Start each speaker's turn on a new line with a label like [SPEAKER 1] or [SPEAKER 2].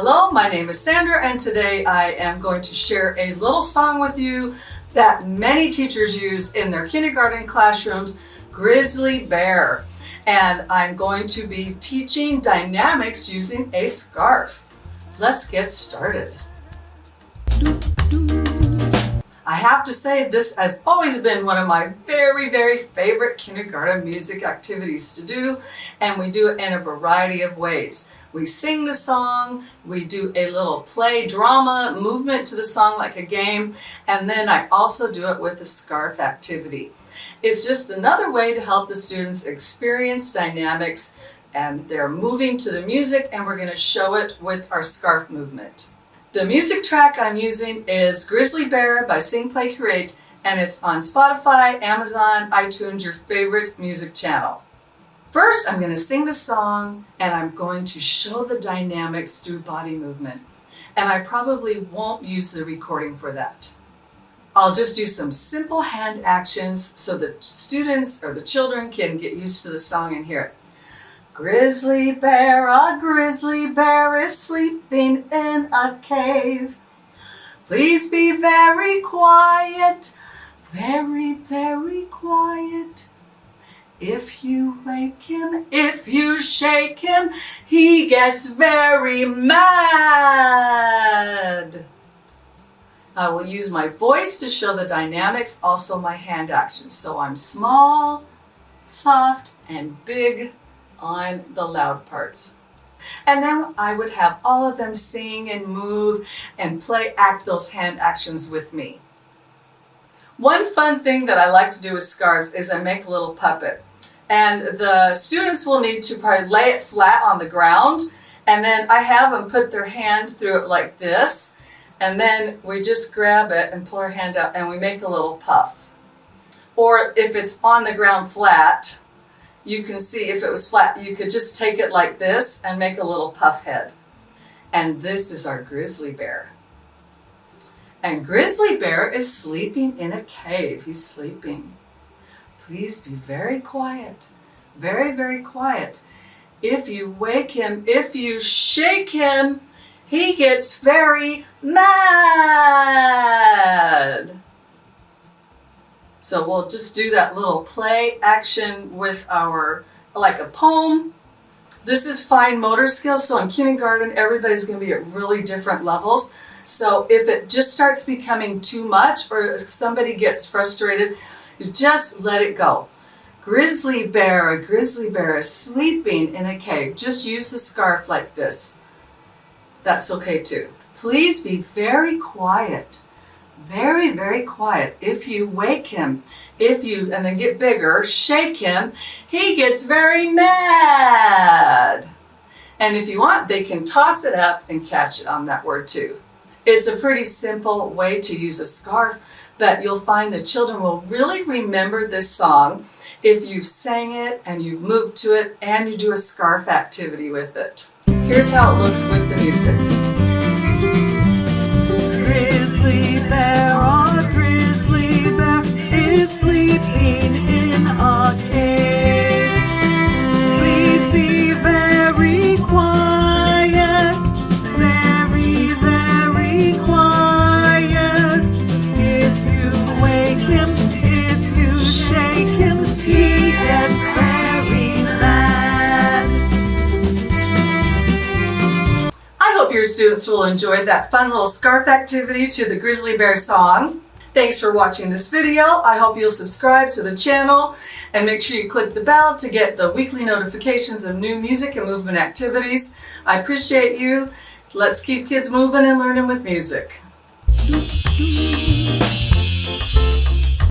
[SPEAKER 1] Hello, my name is Sandra, and today I am going to share a little song with you that many teachers use in their kindergarten classrooms, Grizzly Bear. And I'm going to be teaching dynamics using a scarf. Let's get started. I have to say, this has always been one of my very favorite kindergarten music activities to do, and we do it in a variety of ways. We sing the song, we do a little play drama movement to the song like a game, and then I also do it with the scarf activity. It's just another way to help the students experience dynamics, and they're moving to the music, and we're going to show it with our scarf movement. The music track I'm using is Grizzly Bear by Sing Play Create, and it's on Spotify, Amazon, iTunes, your favorite music channel. First, I'm going to sing the song, and I'm going to show the dynamics through body movement. And I probably won't use the recording for that. I'll just do some simple hand actions so the students or the children can get used to the song and hear it. Grizzly bear, a grizzly bear is sleeping in a cave. Please be very quiet, very quiet. If you wake him, if you shake him, he gets very mad. I will use my voice to show the dynamics, also my hand actions. So I'm small, soft, and big on the loud parts. And then I would have all of them sing and move and act those hand actions with me. One fun thing that I like to do with scarves is I make a little puppet. And the students will need to probably lay it flat on the ground, and then I have them put their hand through it like this, and then we just grab it and pull our hand out and we make a little puff. Or if it's on the ground flat, you can see if it was flat, you could just take it like this and make a little puff head. And this is our grizzly bear. And Grizzly Bear is sleeping in a cave. He's sleeping. Please be very quiet, very quiet. If you wake him, if you shake him, he gets very mad. So we'll just do that little play action with like a poem. This is fine motor skills, so in kindergarten, everybody's going to be at really different levels. So if it just starts becoming too much or if somebody gets frustrated, you just let it go. Grizzly bear, a grizzly bear is sleeping in a cave. Just use the scarf like this. That's okay too. Please be very quiet. Very quiet. If you wake him, and then get bigger, shake him, he gets very mad. And if you want, they can toss it up and catch it on that word too. It's a pretty simple way to use a scarf, but you'll find the children will really remember this song if you've sang it and you've moved to it and you do a scarf activity with it. Here's how it looks with the music. Grizzly bear, oh grizzly bear is sleeping in a cave. Please be very quiet, very quiet. If you wake him, if you shake him, he gets very mad. I hope your students will enjoy that fun little scarf activity to the Grizzly Bear song. Thanks for watching this video. I hope you'll subscribe to the channel and make sure you click the bell to get the weekly notifications of new music and movement activities. I appreciate you. Let's keep kids moving and learning with music.